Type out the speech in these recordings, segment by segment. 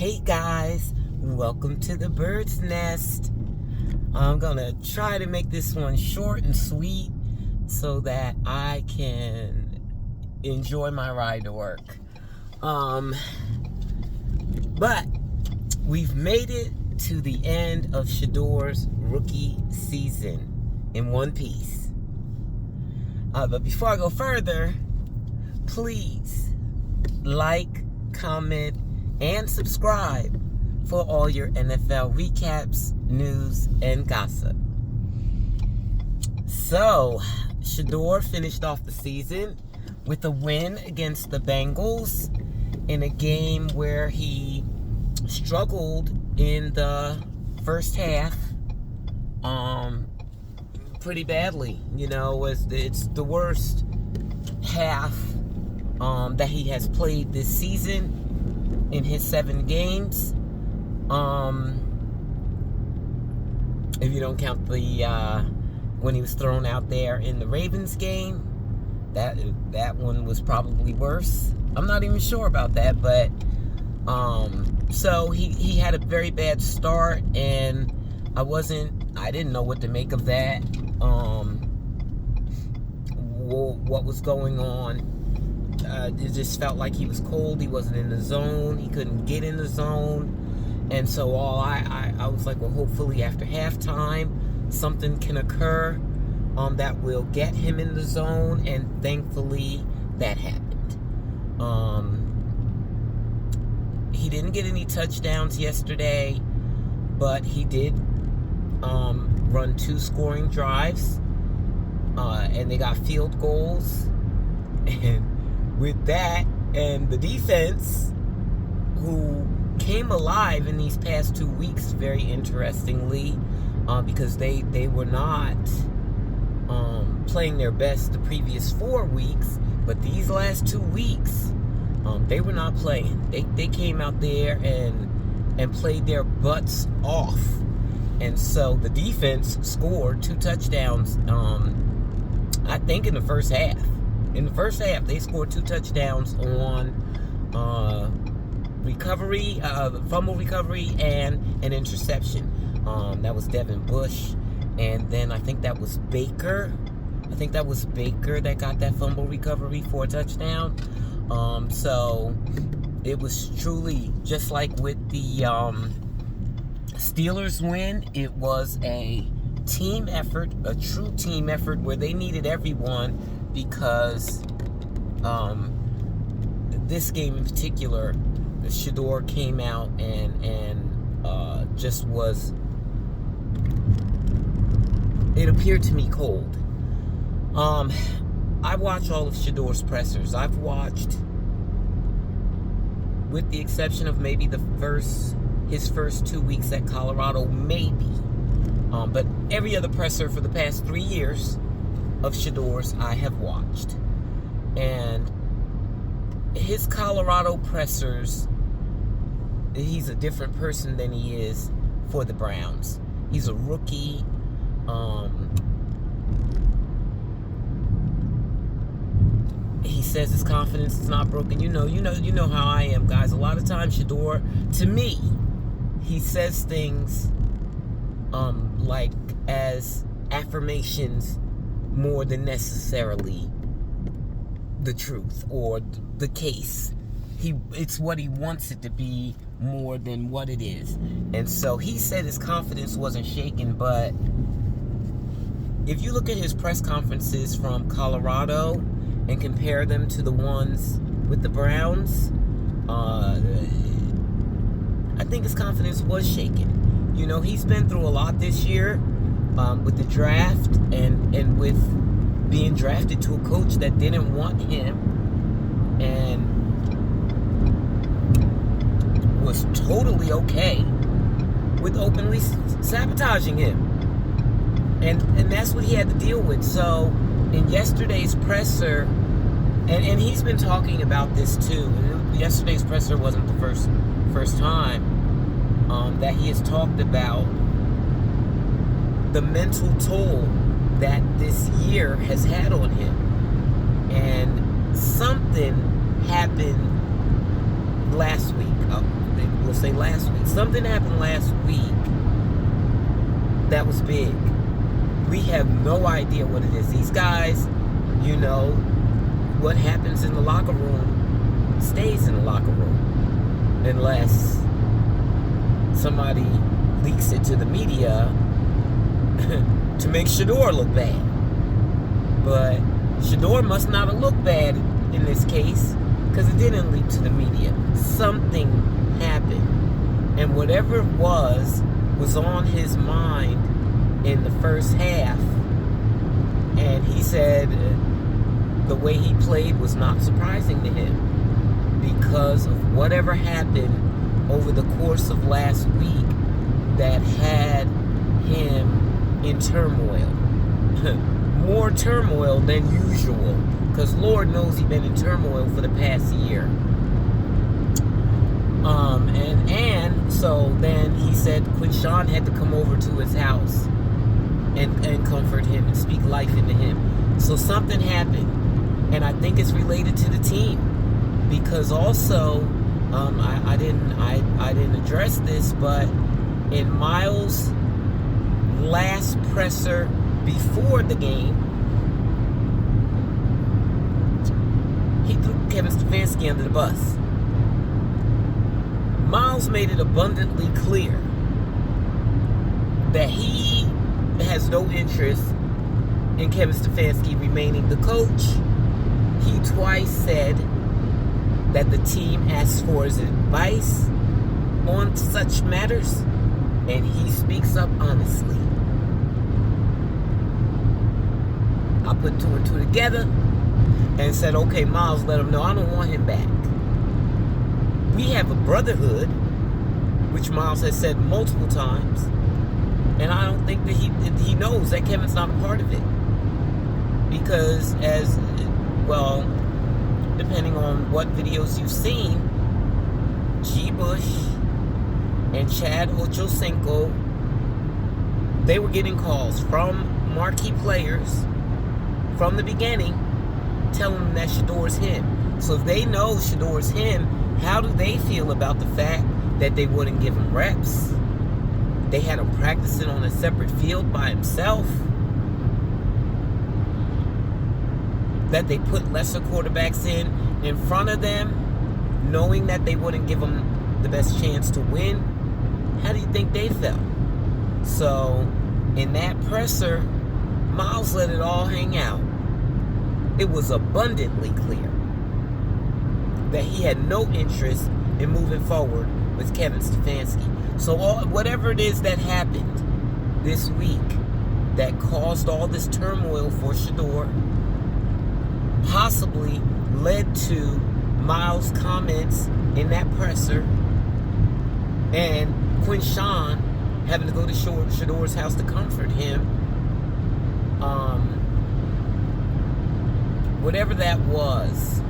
Hey guys, welcome to the bird's nest. I'm gonna try to make this one short and sweet so that I can enjoy my ride to work. But we've made it to the end of Shedeur's rookie season in one piece. But before I go further, please like, comment, and subscribe for all your NFL recaps, news, and gossip. So, Shedeur finished off the season with a win against the Bengals in a game where he struggled in the first half pretty badly. You know, it's the worst half that he has played this season in his 7 games. If you don't count the when he was thrown out there in the Ravens game, that one was probably worse. I'm not even sure about that, but so he had a very bad start, and I didn't know what to make of that. What was going on? It just felt like he was cold. He wasn't in the zone. He couldn't get in the zone. And so I was like, well, hopefully after halftime, something can occur that will get him in the zone. And thankfully, that happened. He didn't get any touchdowns yesterday, but he did run 2 scoring drives. And they got field goals. And with that, and the defense, who came alive in these past 2 weeks, very interestingly, because they were not playing their best the previous 4 weeks, but these last 2 weeks, they were not playing. They came out there and played their butts off, and so the defense scored 2 touchdowns. I think in the first half. In the first half, they scored 2 touchdowns on fumble recovery, and an interception. That was Devin Bush, and then I think that was Baker. That got that fumble recovery for a touchdown. So it was truly just like with the Steelers win. It was a team effort, a true team effort, where they needed everyone, because this game in particular, Shedeur came out and just was, it appeared to me, cold. I watch all of Shedeur's pressers. I've watched, with the exception of maybe his first 2 weeks at Colorado, maybe. But every other presser for the past 3 years of Shedeur's I have watched. And his Colorado pressers, he's a different person than he is for the Browns. He's a rookie. He says his confidence is not broken. You know how I am, guys. A lot of times, Shedeur, to me, he says things like as affirmations more than necessarily the truth or the case. It's what he wants it to be more than what it is. And so he said his confidence wasn't shaken, but if you look at his press conferences from Colorado and compare them to the ones with the Browns, I think his confidence was shaken. You know, he's been through a lot this year with the draft and with being drafted to a coach that didn't want him and was totally okay with openly sabotaging him. And that's what he had to deal with. So in yesterday's presser, and he's been talking about this too. Yesterday's presser wasn't the first time that he has talked about the mental toll that this year has had on him. And something happened last week. We'll say last week. Something happened last week that was big. We have no idea what it is. These guys, you know, what happens in the locker room stays in the locker room. Unless somebody leaks it to the media to make Shedeur look bad. But Shedeur must not have looked bad in this case, because it didn't leak to the media. Something happened. And whatever it was on his mind in the first half. And he said the way he played was not surprising to him because of whatever happened over the course of last week that had him in turmoil. More turmoil than usual, because Lord knows he's been in turmoil for the past year. And so then he said Quinshawn had to come over to his house and comfort him and speak life into him. So something happened, and I think it's related to the team, because also I didn't address this, but in Miles' last presser before the game, he threw Kevin Stefanski under the bus. Miles made it abundantly clear that he has no interest in Kevin Stefanski remaining the coach. He twice said that the team asked for his advice on such matters, and he speaks up honestly. I put two and two together and said, okay, Miles, let him know I don't want him back. We have a brotherhood, which Miles has said multiple times, and I don't think that he knows that Kevin's not a part of it. Because as, well, depending on what videos you've seen, G. Bush and Chad Ochocinco, they were getting calls from marquee players from the beginning telling them that Shedeur's him. So if they know Shedeur's him, how do they feel about the fact that they wouldn't give him reps? They had him practicing on a separate field by himself. That they put lesser quarterbacks in front of them, knowing that they wouldn't give them the best chance to win. How do you think they felt? So, in that presser, Miles let it all hang out. It was abundantly clear that he had no interest in moving forward with Kevin Stefanski. So whatever it is that happened this week that caused all this turmoil for Shedeur possibly led to Miles' comments in that presser and Quinshawn having to go to Shedeur's house to comfort him. Whatever that was,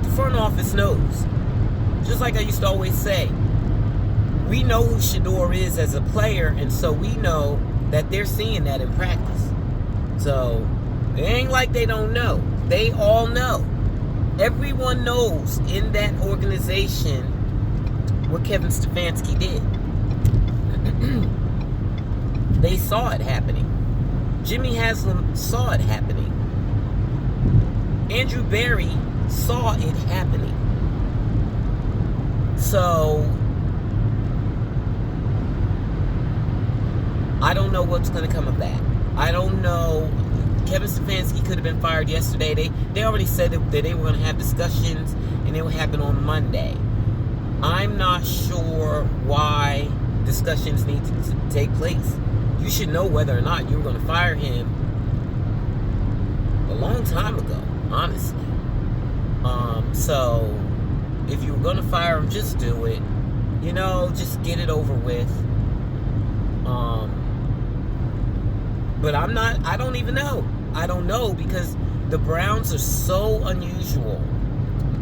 the front office knows. Just like I used to always say, we know who Shedeur is as a player, and so we know that they're seeing that in practice. So it ain't like they don't know. They all know. Everyone knows in that organization what Kevin Stefanski did. They saw it happening. Jimmy Haslam saw it happening. Andrew Berry saw it happening. So I don't know what's going to come of that. I don't know. Kevin Stefanski could have been fired yesterday. They already said that they were going to have discussions and it would happen on Monday. I'm not sure why discussions need to take place. You should know whether or not you were going to fire him a long time ago, honestly. So if you were going to fire him, just do it. You know, just get it over with. But I don't even know. I don't know, because the Browns are so unusual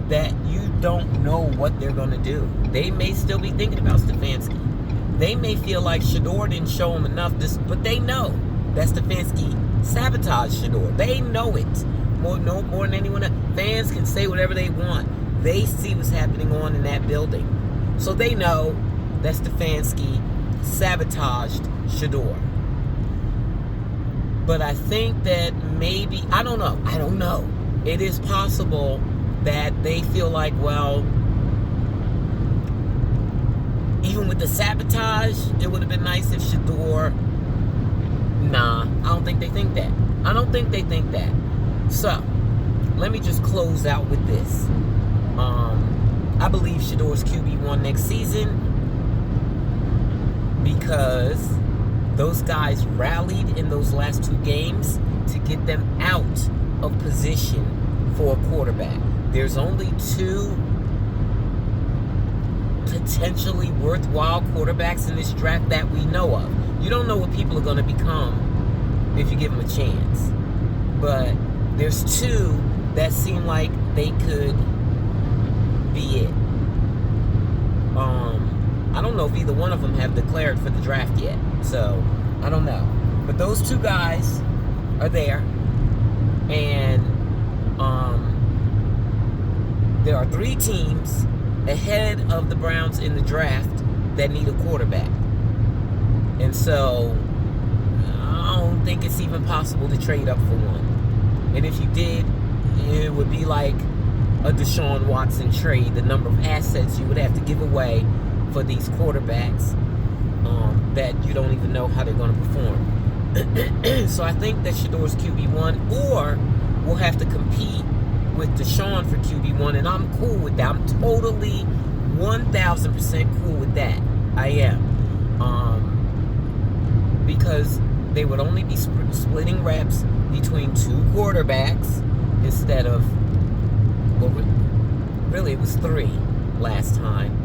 that you don't know what they're going to do. They may still be thinking about Stefanski. They may feel like Shedeur didn't show them enough, but they know that Stefanski sabotaged Shedeur. They know it. more than anyone else. Fans can say whatever they want. They see what's happening on in that building. So they know that Stefanski sabotaged Shedeur. But I think that maybe, I don't know. It is possible that they feel like, well, even with the sabotage, it would have been nice if Shedeur. Nah, I don't think they think that. So, let me just close out with this. I believe Shedeur's QB1 next season because those guys rallied in those last 2 games to get them out of position for a quarterback. There's only 2 potentially worthwhile quarterbacks in this draft that we know of. You don't know what people are going to become if you give them a chance. But there's 2 that seem like they could be it. I don't know if either one of them have declared for the draft yet. So, I don't know. But those 2 guys are there. And there are 3 teams ahead of the Browns in the draft that need a quarterback. And so, I don't think it's even possible to trade up for one. And if you did, it would be like a Deshaun Watson trade. The number of assets you would have to give away for these quarterbacks that you don't even know how they're going to perform. So I think that Shedeur's QB1, or we'll have to compete with Deshaun for QB1, and I'm cool with that. I'm totally 1,000% cool with that. I am. Because they would only be splitting reps between 2 quarterbacks instead of, well, really it was 3 last time,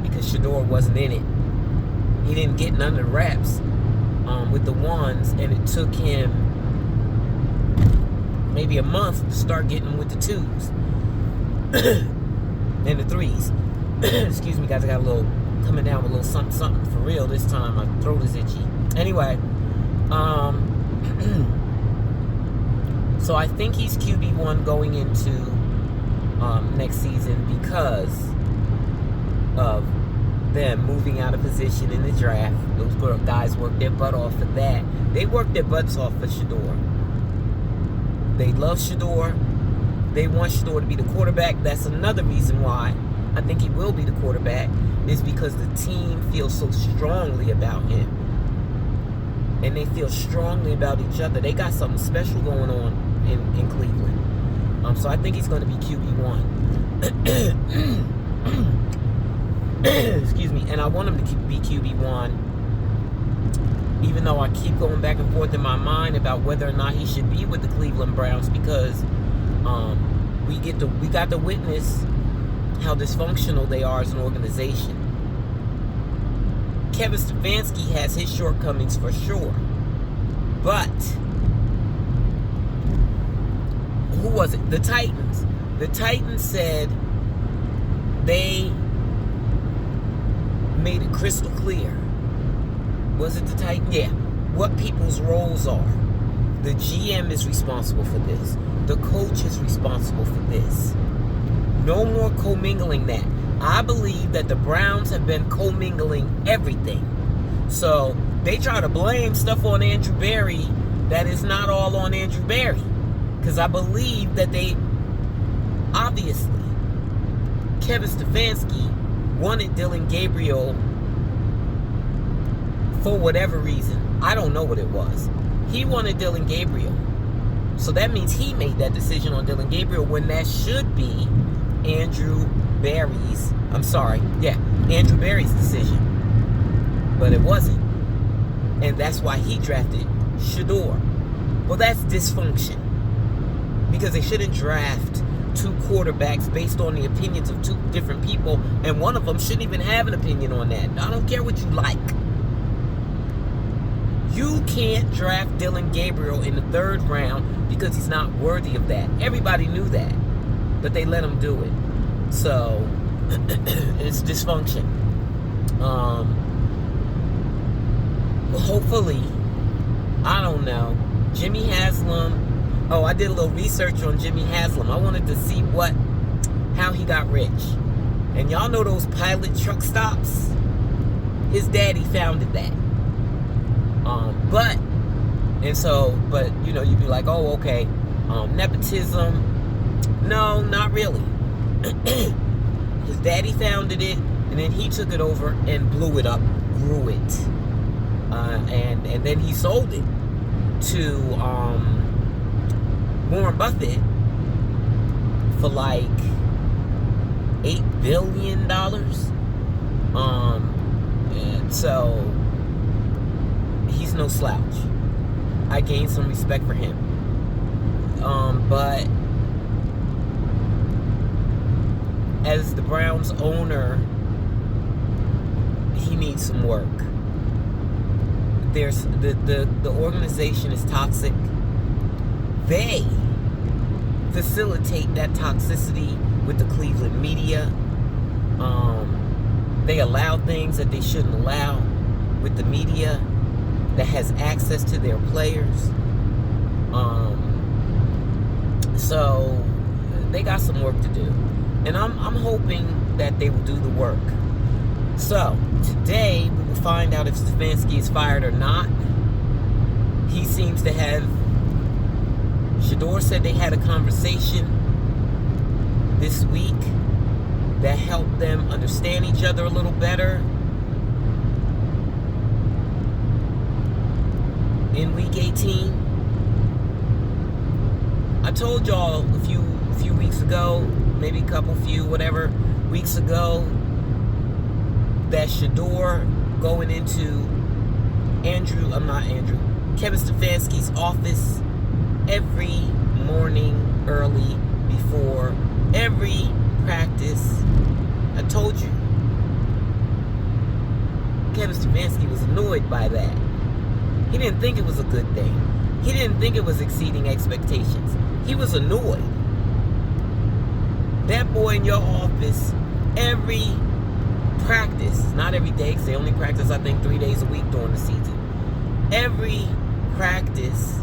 because Shedeur wasn't in it. He didn't get none of the reps with the ones, and it took him maybe a month to start getting them with the 2s and the 3s. Excuse me, guys, I got a little coming down with a little something for real this time. My throat is itchy. Anyway, so I think he's QB1 going into next season because of them moving out of position in the draft. Those guys worked their butt off for that. They worked their butts off for Shedeur. They love Shedeur. They want Shedeur to be the quarterback. That's another reason why I think he will be the quarterback, is because the team feels so strongly about him. And they feel strongly about each other. They got something special going on in Cleveland. So I think he's going to be QB1. Excuse me. And I want him to be QB1, even though I keep going back and forth in my mind about whether or not he should be with the Cleveland Browns, because we got to witness how dysfunctional they are as an organization. Kevin Stefanski has his shortcomings for sure, but who was it? The Titans. The Titans said they made it crystal clear. Was it the Titans? Yeah. What people's roles are. The GM is responsible for this. The coach is responsible for this. No more commingling that. I believe that the Browns have been commingling everything. So they try to blame stuff on Andrew Berry that is not all on Andrew Berry. Because I believe that they, obviously, Kevin Stefanski wanted Dylan Gabriel for whatever reason. I don't know what it was. He wanted Dylan Gabriel. So that means he made that decision on Dylan Gabriel when that should be Andrew Berry's decision. But it wasn't. And that's why he drafted Shedeur. Well, that's dysfunction. Because they shouldn't draft 2 quarterbacks based on the opinions of 2 different people, and one of them shouldn't even have an opinion on that. I don't care what you like. You can't draft Dylan Gabriel in the 3rd round because he's not worthy of that. Everybody knew that, but they let him do it. So it's dysfunction. Hopefully, I don't know, Jimmy Haslam Oh, I did a little research on Jimmy Haslam. I wanted to see how he got rich. And y'all know those pilot truck stops? His daddy founded that. But you'd be like, oh, okay, nepotism. No, not really. His daddy founded it, and then he took it over and blew it up, grew it, and then he sold it to Warren Buffett for like $8 billion. And so he's no slouch. I gained some respect for him. But as the Browns owner, he needs some work. There's the organization is toxic. They facilitate that toxicity with the Cleveland media. They allow things that they shouldn't allow with the media that has access to their players. So they got some work to do. And I'm hoping that they will do the work. So today we will find out if Stefanski is fired or not. He seems to have... Shedeur said they had a conversation this week that helped them understand each other a little better. In week 18, I told y'all a few weeks ago, maybe whatever weeks ago, that Shedeur going into Kevin Stefanski's office every morning early before every practice. I told you. Kevin Stefanski was annoyed by that. He didn't think it was a good thing. He didn't think it was exceeding expectations. He was annoyed. That boy in your office, every practice, not every day, because they only practice, I think, 3 days a week during the season. Every practice,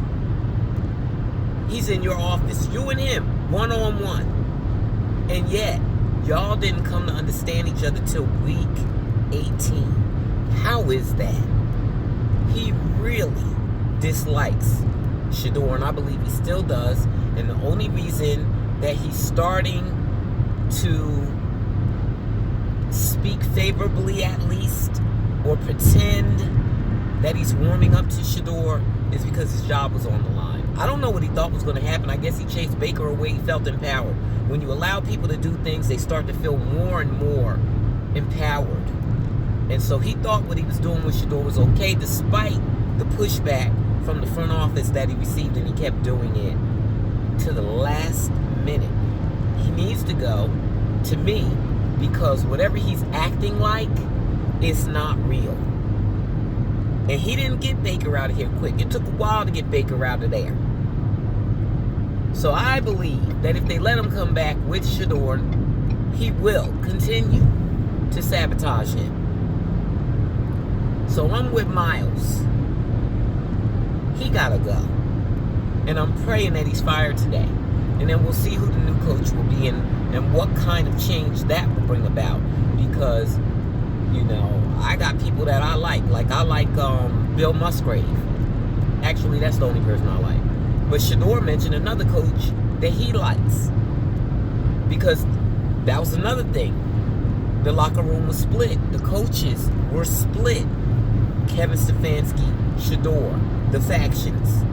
he's in your office, you and him, one-on-one. And yet, y'all didn't come to understand each other till week 18. How is that? He really dislikes Shedeur, and I believe he still does. And the only reason that he's starting to speak favorably, at least, or pretend that he's warming up to Shedeur, is because his job was on the line. I don't know what he thought was going to happen. I guess he chased Baker away. He felt empowered. When you allow people to do things, they start to feel more and more empowered. And so he thought what he was doing with Shedeur was okay, despite the pushback from the front office that he received, and he kept doing it to the last minute. He needs to go, to me, because whatever he's acting like is not real. And he didn't get Baker out of here quick. It took a while to get Baker out of there. So I believe that if they let him come back with Shedeur, he will continue to sabotage him. So I'm with Miles. He gotta go. And I'm praying that he's fired today. And then we'll see who the new coach will be and what kind of change that will bring about. Because, I got people that I like. Like, I like Bill Musgrave. Actually, that's the only person I like. But Shedeur mentioned another coach that he likes. Because that was another thing. The locker room was split. The coaches were split. Kevin Stefanski, Shedeur, the factions.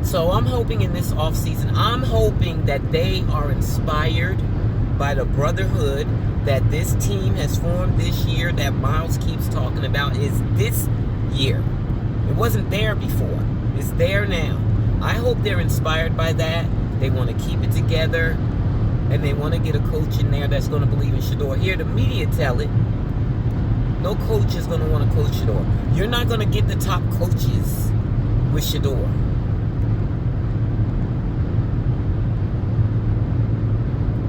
So I'm hoping in this offseason, I'm hoping that they are inspired by the brotherhood that this team has formed this year, that Miles keeps talking about, is this year. It wasn't there before. It's there now. I hope they're inspired by that. They want to keep it together, and they want to get a coach in there that's going to believe in Shedeur. Hear the media tell it. No coach is going to want to coach Shedeur. You're not going to get the top coaches with Shedeur.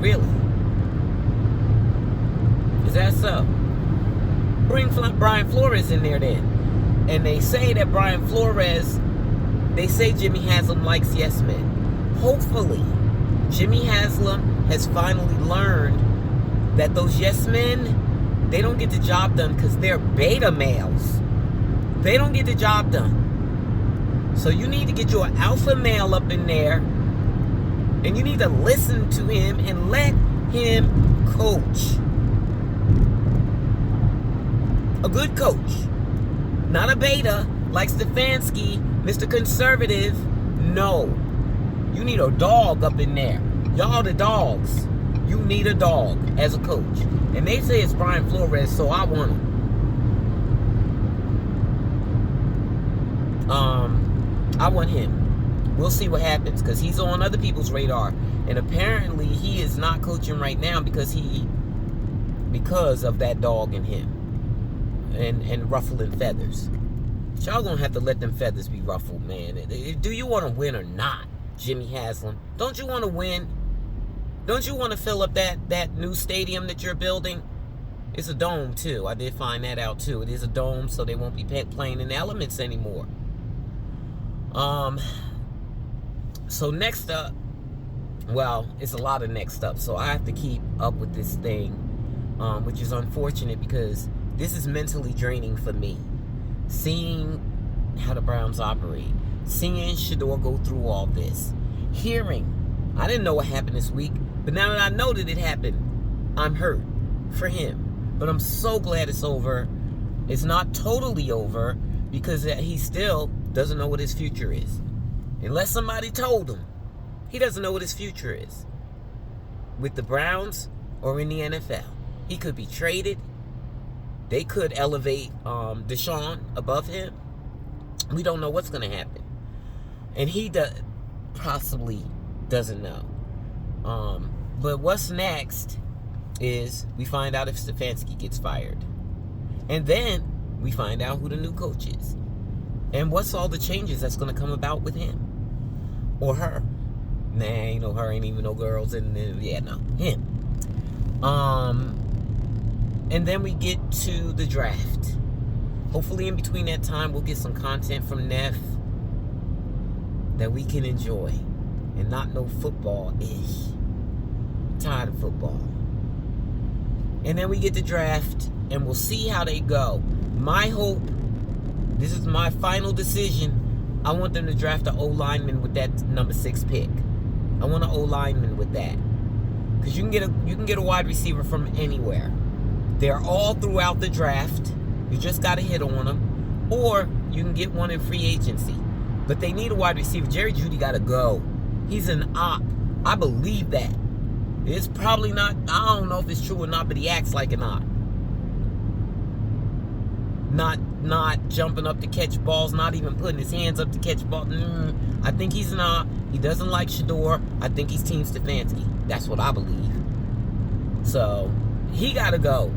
Really? Is that so? Bring Brian Flores in there then. And they say that Brian Flores They say Jimmy Haslam likes yes men. Hopefully, Jimmy Haslam has finally learned that those yes men, they don't get the job done because they're beta males. They don't get the job done. So you need to get your alpha male up in there, and you need to listen to him and let him coach. A good coach. Not a beta like Stefanski, Mr. Conservative. No. You need a dog up in there. Y'all the dogs. You need a dog as a coach. And they say it's Brian Flores, so I want him. I want him. We'll see what happens, because he's on other people's radar. And apparently he is not coaching right now because of that dog in him. And ruffling feathers. But y'all gonna have to let them feathers be ruffled, man. Do you want to win or not, Jimmy Haslam? Don't you want to win? Don't you want to fill up that new stadium that you're building? It's a dome too. I did find that out too. It is a dome, so they won't be playing in the elements anymore. So next up, well, it's a lot of next up, so I have to keep up with this thing, which is unfortunate because this is mentally draining for me. Seeing how the Browns operate, seeing Shedeur go through all this, hearing, I didn't know what happened this week, but now that I know that it happened, I'm hurt for him. But I'm so glad it's over. It's not totally over because he still doesn't know what his future is. Unless somebody told him, he doesn't know what his future is. With the Browns or in the NFL. He could be traded. They could elevate Deshaun above him. We don't know what's going to happen. And he possibly doesn't know. But what's next is we find out if Stefanski gets fired. And then we find out who the new coach is. And what's all the changes that's going to come about with him. Or her. Nah, ain't no her, ain't even no girls. And yeah, no, him. And then we get to the draft. Hopefully in between that time, we'll get some content from Neff that we can enjoy. And not no football-ish. Tired of football. And then we get the draft, and we'll see how they go. My hope, this is my final decision, I want them to draft an O-lineman with that number 6 pick. I want an O-lineman with that. Because you can get a wide receiver from anywhere. They're all throughout the draft. You just got to hit on them. Or you can get one in free agency. But they need a wide receiver. Jerry Jeudy got to go. He's an op. I believe that. It's probably not, I don't know if it's true or not, but he acts like an op. Not jumping up to catch balls, not even putting his hands up to catch balls. I think he's an op. He doesn't like Shedeur. I think he's Team Stefanski. That's what I believe. So, he got to go.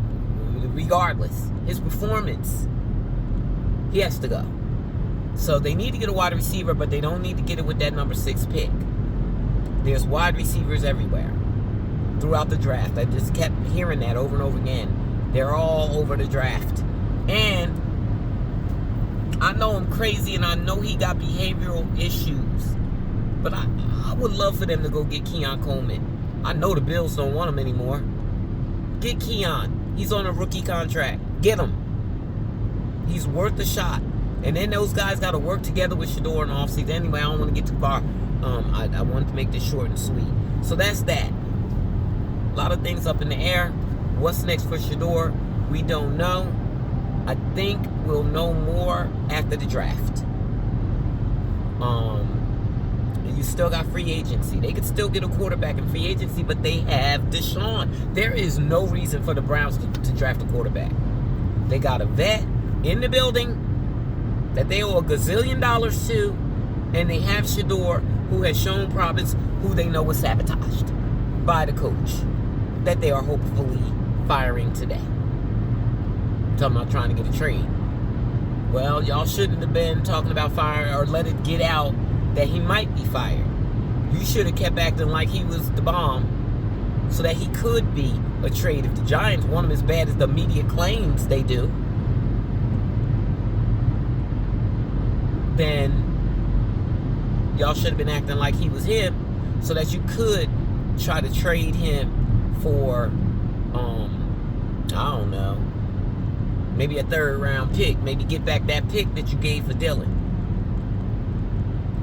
Regardless. His performance, he has to go. So, they need to get a wide receiver, but they don't need to get it with that number 6 pick. There's wide receivers everywhere throughout the draft. I just kept hearing that over and over again. They're all over the draft. And I know I'm crazy and I know he got behavioral issues. But I would love for them to go get Keon Coleman. I know the Bills don't want him anymore. Get Keon. He's on a rookie contract. Get him. He's worth a shot. And then those guys got to work together with Shedeur in the offseason. Anyway, I don't want to get too far. I wanted to make this short and sweet. So that's that. A lot of things up in the air. What's next for Shedeur? We don't know. I think we'll know more after the draft. You still got free agency. They could still get a quarterback in free agency, but they have Deshaun. There is no reason for the Browns to draft a quarterback. They got a vet in the building that they owe $1 gazillion to, and they have Shedeur, who has shown promise, who they know was sabotaged by the coach that they are hopefully firing today. Talking about trying to get a trade. Well, y'all shouldn't have been talking about firing or let it get out that he might be fired. You should have kept acting like he was the bomb so that he could be a trade. If the Giants want him as bad as the media claims they do, then y'all should have been acting like he was him, so that you could try to trade him for, I don't know, maybe a 3rd round pick. Maybe get back that pick that you gave for Dylan.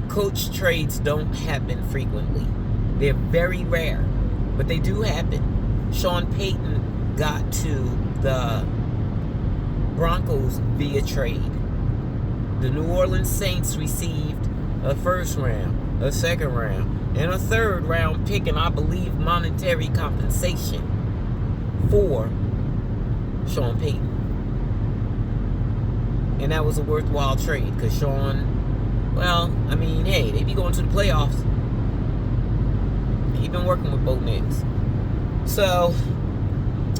Coach trades don't happen frequently. They're very rare, but they do happen. Sean Payton got to the Broncos via trade. The New Orleans Saints received a 1st round, a 2nd round, and a 3rd round pick, and I believe monetary compensation for Sean Payton. And that was a worthwhile trade, because Sean, well, I mean, hey, they be going to the playoffs. He's been working with both niggas. So,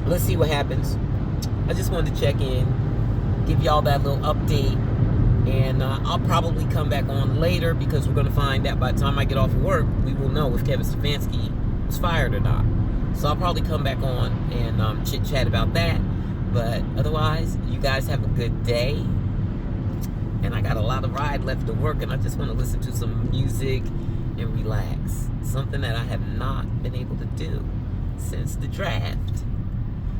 let's see what happens. I just wanted to check in, give y'all that little update, and I'll probably come back on later, because we're going to find out by the time I get off of work, we will know if Kevin Stefanski was fired or not. So I'll probably come back on and chit-chat about that. But otherwise, you guys have a good day. And I got a lot of ride left to work, and I just want to listen to some music and relax. Something that I have not been able to do since the draft.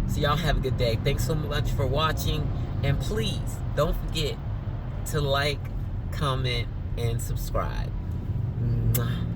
So y'all have a good day. Thanks so much for watching. And please, don't forget to like, comment, and subscribe. Mwah.